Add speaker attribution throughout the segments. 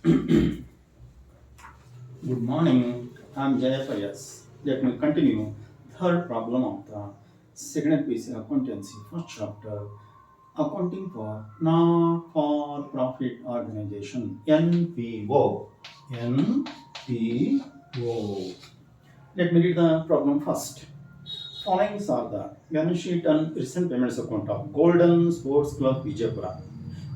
Speaker 1: Good morning. I'm Jayapayas. Let me continue. Third problem of the second piece accountancy, first chapter, accounting for not for profit organization, NPO. NPO. Let me read the problem first. Following are the balance sheet and recent payments account of Golden Sports Club Vijaypura.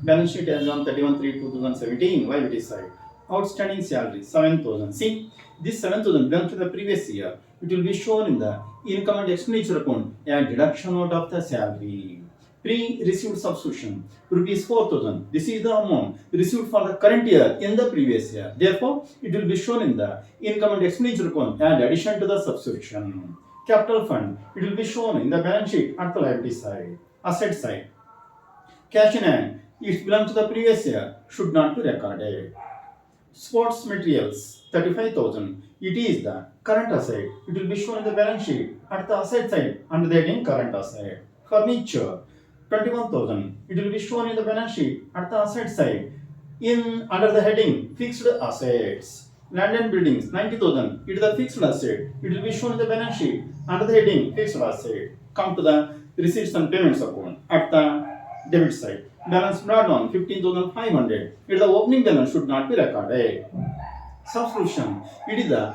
Speaker 1: Balance sheet as on 31/3/2017. Liability side. Outstanding salary 7,000. See, this 7,000 belongs to the previous year. It will be shown in the income and expenditure account a deduction out of the salary. Pre-received subscription rupees 4,000. This is the amount received for the current year in the previous year. Therefore, it will be shown in the income and expenditure account and addition to the subscription. Capital fund. It will be shown in the balance sheet at the liability side. Asset side. Cash in hand. It belongs to the previous year. Should not be recorded. Sports materials 35,000. It is the current asset. It will be shown in the balance sheet at the asset side under the heading current asset. Furniture 21,000. It will be shown in the balance sheet at the asset side in under the heading fixed assets. Land and buildings 90,000. It is the fixed asset. It will be shown in the balance sheet under the heading fixed asset. Come to the receipts and payments account at the debit side. Balance brought down 15,500. It is the opening balance should not be recorded. Subscription. It is the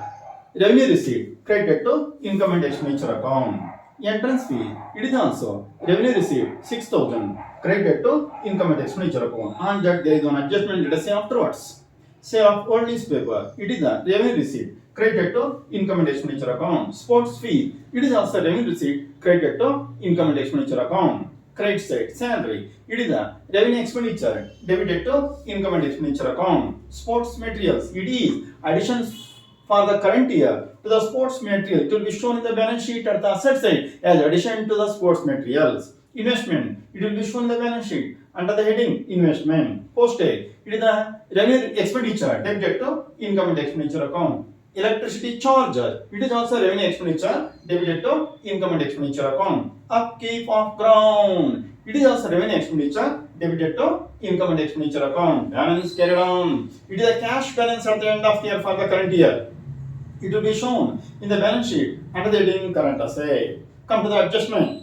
Speaker 1: revenue receipt credited to income and expenditure account. Entrance fee. It is also revenue receipt 6,000 credited to income and expenditure account. On that there is one adjustment, let us say afterwards. Sale of old newspaper. It is the revenue receipt credited to income and expenditure account. Sports fee. It is also revenue receipt credited to income and expenditure account. Credit side, salary. It is the revenue expenditure debited to income and expenditure account. Sports materials. It is additions for the current year to the sports material. It will be shown in the balance sheet at the asset side as addition to the sports materials. Investment. It will be shown in the balance sheet under the heading investment. Postage. It is the revenue expenditure debited to income and expenditure account. Electricity charge. It is also revenue expenditure debited to income and expenditure account. Upkeep of ground. It is also revenue expenditure debited to income and expenditure account. Balance carried on. It is a cash balance at the end of the year for the current year. It will be shown in the balance sheet under the heading current asset. Come to the adjustment.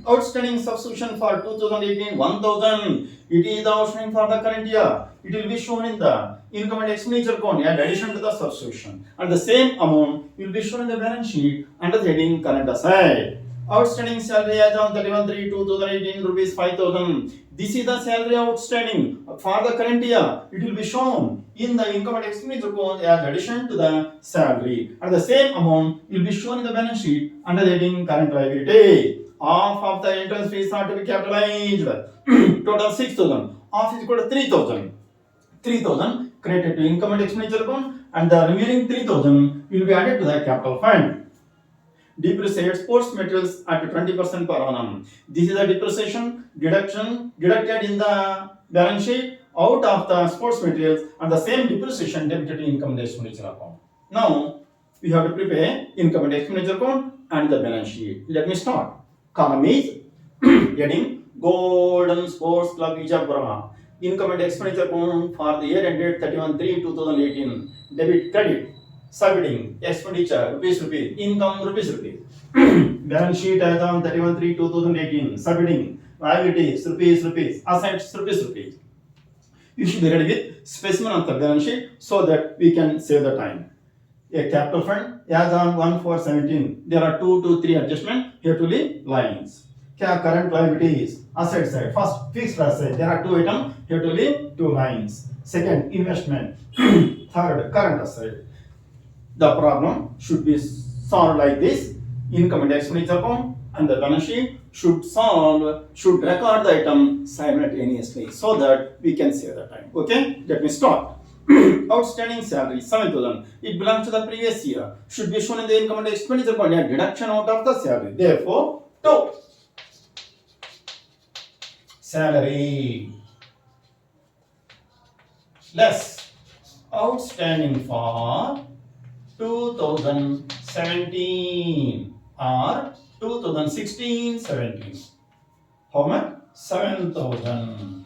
Speaker 1: Outstanding subscription for 2018 1,000. It is the outstanding for the current year. It will be shown in the income and expenditure account in addition to the subscription. And the same amount will be shown in the balance sheet under the heading current asset. Outstanding salary as on 31/3/2018 rupees 5,000. This is the salary outstanding for the current year. It will be shown in the income and expenditure account as addition to the salary. And the same amount will be shown in the balance sheet under the heading current liability. Half of the entrance fees are to be capitalized. Total 6,000. Half is equal to 3,000. 3,000 credited to income and expenditure account and the remaining 3,000 will be added to the capital fund. Depreciate sports materials at 20% per annum. This is a depreciation deduction deducted in the balance sheet out of the sports materials and the same depreciation debited in income and expenditure account. Now we have to prepare income and expenditure account and the balance sheet. Let me start. Column is heading Golden Sports Club Vijaypura. Income and expenditure account for the year ended 31/3/2018. Debit, credit. Subheading expenditure rupees, income rupees. Balance sheet as on 31/3/2018. Subheading liabilities rupees, assets rupees. You should be ready with specimen of the balance sheet so that we can save the time. A capital fund as on 1/4/17. There are 2 to 3 adjustments here to the lines. Current liabilities, asset side. First, fixed asset. There are 2 items here to the 2 lines. Second, investment. Third, current asset. The problem should be solved like this. Income and expenditure account and the balance sheet should record the item simultaneously so that we can save the time. Okay, let me start. Outstanding salary 7,000. It belongs to the previous year. Should be shown in the income and expenditure account. A deduction out of the salary. Therefore, 2. Salary less outstanding for 2017 or 2016-17. How much? 7,000.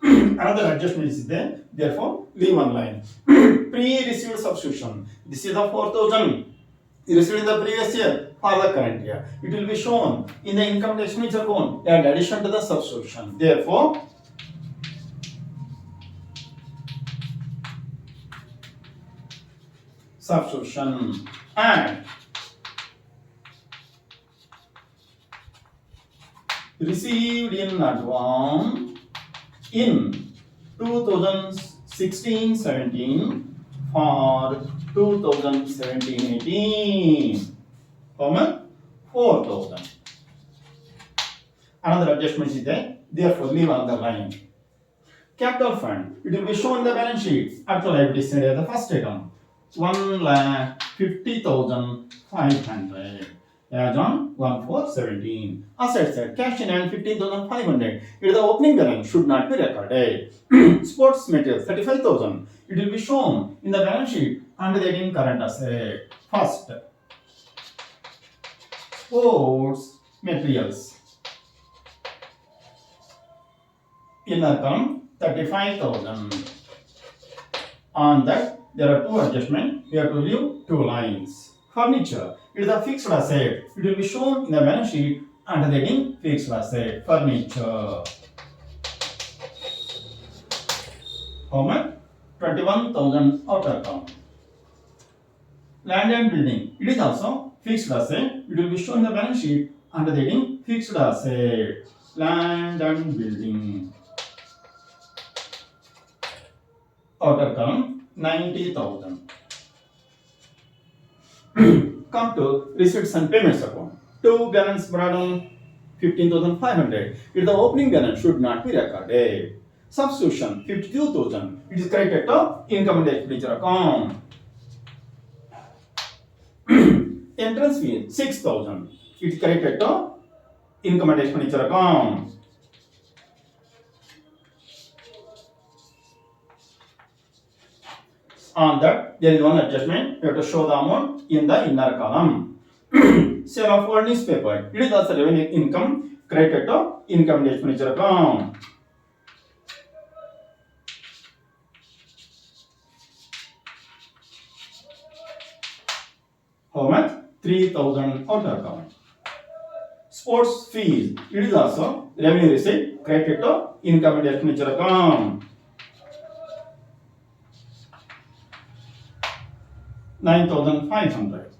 Speaker 1: Another adjustment is there. Therefore, leave one line. Pre-received substitution. This is the 4,000 received in the previous year for the current year. It will be shown in the income tax expenditure account in addition to the substitution. Therefore, substitution and received in advance in 2016-17 for 2017-18. How much? 4,000. Another adjustment is there. Therefore, leave another line. Capital fund. It will be shown in the balance sheet. Actual liability side as the first item. 1,50,500 as on 1/4/17. Asset side, cash in hand 15,500. It is the opening balance, should not be recorded. Sports materials 35,000. It will be shown in the balance sheet under the heading current asset. First, sports materials. Inner column 35,000. On that, there are two adjustments. We have to leave two lines. Furniture. It is a fixed asset. It will be shown in the balance sheet under the heading fixed asset. Furniture. How much? 21,000 outer column. Land and building. It is also fixed asset. It will be shown in the balance sheet under the heading fixed asset. Land and building. Outer column 90,000. Come to receipts and payments account. To balance brought down 15,500. If the opening balance should not be recorded. Substitution 52,000. It is credited to income and expenditure account. Entrance fee 6,000. It is credited to income and expenditure account. On that, there is one adjustment. You have to show the amount in the inner column. Sale of old newspaper. It is also revenue income credited to income and expenditure account. How much? 3,000 outer column. Sports fees. It is also revenue receipt credited to income and expenditure account. 9,500.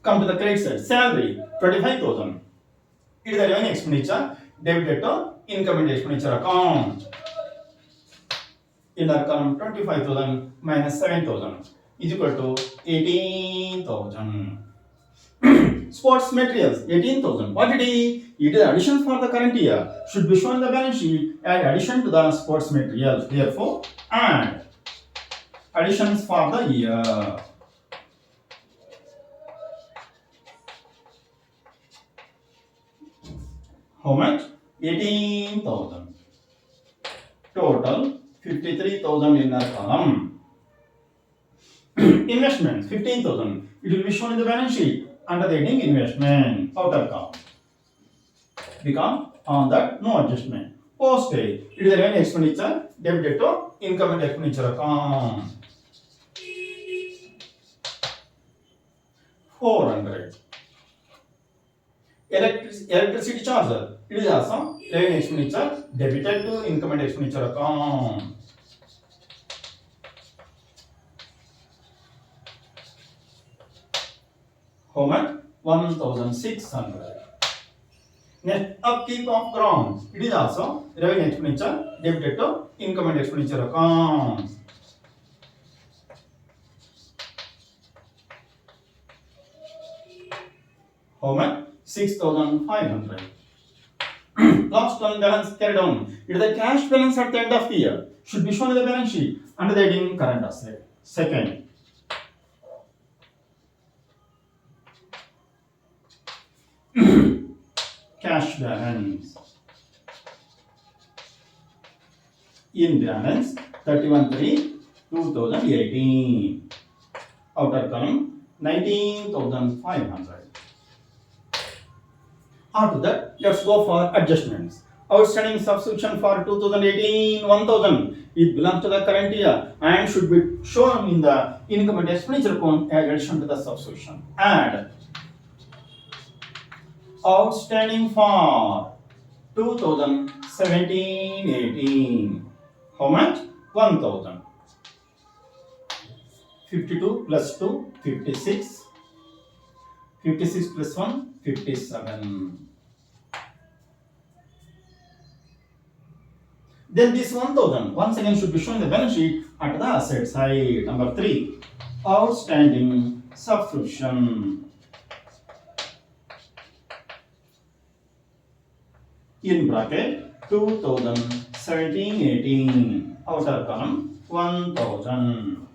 Speaker 1: Come to the credit side. Salary 25,000. It is the revenue expenditure debited to income and expenditure account. Inner column 25,000 minus 7,000 is equal to 18,000. Sports materials 18,000. What it is? It is addition for the current year. Should be shown in the balance sheet as addition to the sports materials. Therefore, add additions for the year. How much? 18,000. Total 53,000 inner column. Investments 15,000. It will be shown in the balance sheet under the heading investment outer column. Because on that no adjustment. Postage. It is the revenue expenditure debited to income and expenditure account. 400. Electricity charger. It is also revenue expenditure debited to income and expenditure account. How much? 1,600. Next, upkeep of ground. It is also revenue expenditure debited to income and expenditure account. How much? 6,500. Last one balance carried on. It is the cash balance at the end of the year. Should be shown in the balance sheet under the heading current asset. Second, cash balance. In balance 31/3/2018. Outer column 19,500. After that, let's go for adjustments. Outstanding subscription for 2018 1000. It belongs to the current year and should be shown in the income and expenditure account as addition to the subscription. And outstanding for 2017-18. How much? 1000. 52 plus 2, 56. 56 plus 1, 57. Then this 1000 once again should be shown in the balance sheet at the asset side. Number 3. Outstanding subscription. In bracket 2017-18. Outer column 1000.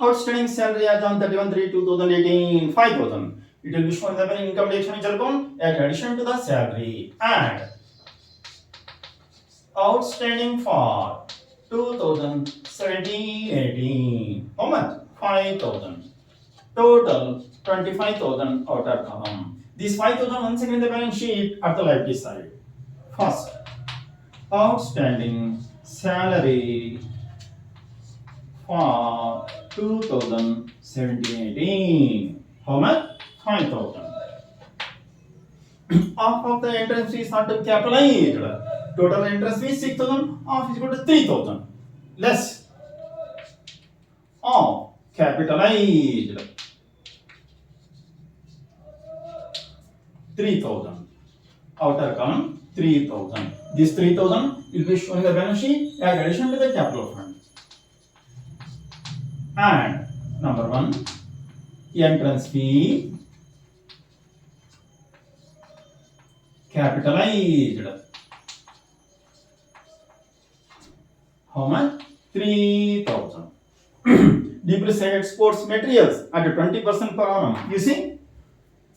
Speaker 1: Outstanding salary as on 31/3/2018 5000. It will be shown in the income tax expenditure account as addition to the salary. And outstanding for 2017-18. How much? 5000. Total 25,000 outer column. This 5,000 once again in the balance sheet at the liability side. First, outstanding salary for 2017-18. How much? 5,000. Half of the entrance fees are to capitalized. Total entrance fee 6,000. Half is equal to 3,000. Less of capitalized 3,000. Outer column 3,000. This 3,000 will be shown in the balance sheet as addition to the capital fund. And number 1, entrance fee capitalized. How much? 3,000. Depreciate sports materials at 20% per annum. You see,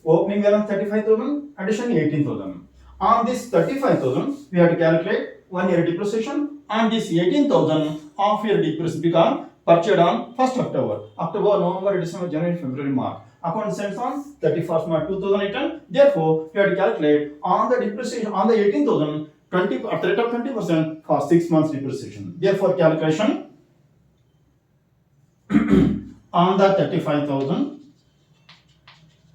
Speaker 1: opening balance 35,000, addition 18,000. On this 35,000, we have to calculate 1 year depreciation. On this 18,000, half year depreciation become purchased on 1st October. October, November, December, January, February, March. Account sends on 31st March 2018. Therefore, we have to calculate on the depreciation on the 18,000, 20 at the rate of 20% for 6 months depreciation. Therefore, calculation on the 35,000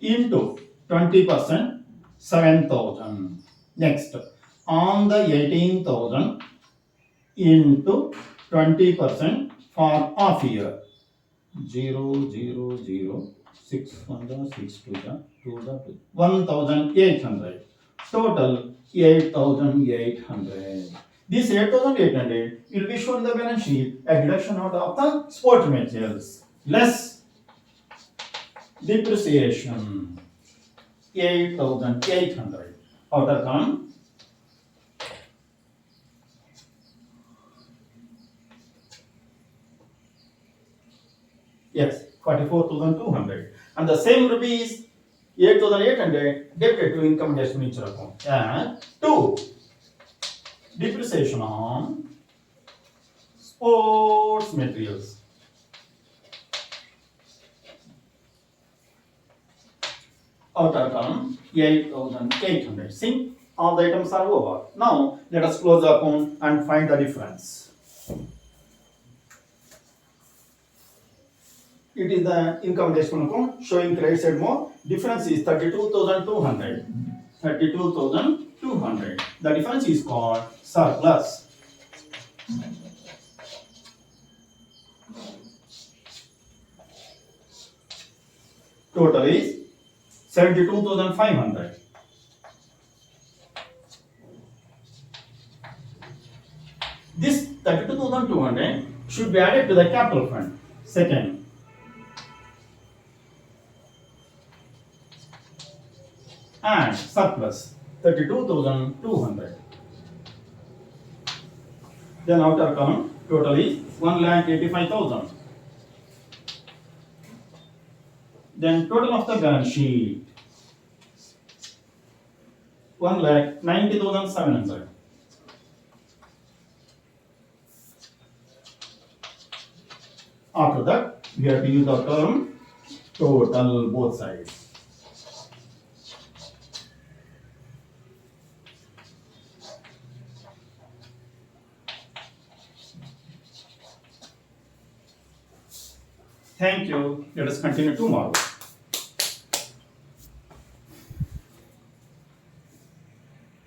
Speaker 1: into 20%, 7,000. Next, on the 18,000 into 20% for half year. 0, 0, 0, 6, 1, 6, 2, 2, 1,800. Total 8,800. This 8,800 will be shown in the balance sheet as deduction out of the sport materials. Less depreciation 8,800. Outer column yes 44,200 and the same rupees 8,800 debited to income and expenditure account. And 2, depreciation on sports materials. Outer column 8,800. See, all the items are over. Now let us close the account and find the difference. It is the income and expenditure account showing credit side more. Difference is 32,200. 32,200. The difference is called surplus. Total is 72,500. This 32,200 should be added to the capital fund. Second, and surplus 32,200. Then outer column total is 1,85,000. Then total of the balance sheet 1,90,700. After that, we have to use the term total both sides. Thank you. Let us continue tomorrow.